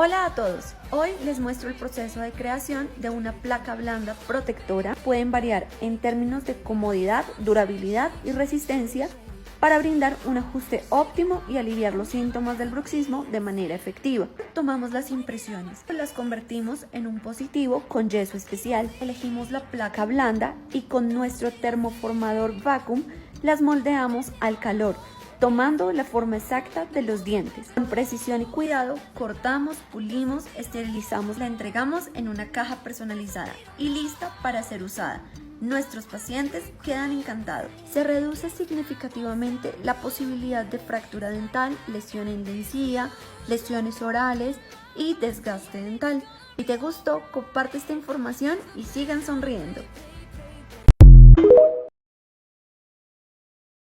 Hola a todos, hoy les muestro el proceso de creación de una placa blanda protectora. Pueden variar en términos de comodidad, durabilidad y resistencia para brindar un ajuste óptimo y aliviar los síntomas del bruxismo de manera efectiva. Tomamos las impresiones, las convertimos en un positivo con yeso especial. Elegimos la placa blanda y con nuestro termoformador vacuum las moldeamos al calor, tomando la forma exacta de los dientes. Con precisión y cuidado, cortamos, pulimos, esterilizamos, la entregamos en una caja personalizada y lista para ser usada. Nuestros pacientes quedan encantados. Se reduce significativamente la posibilidad de fractura dental, lesión en la encía, lesiones orales y desgaste dental. Si te gustó, comparte esta información y sigan sonriendo.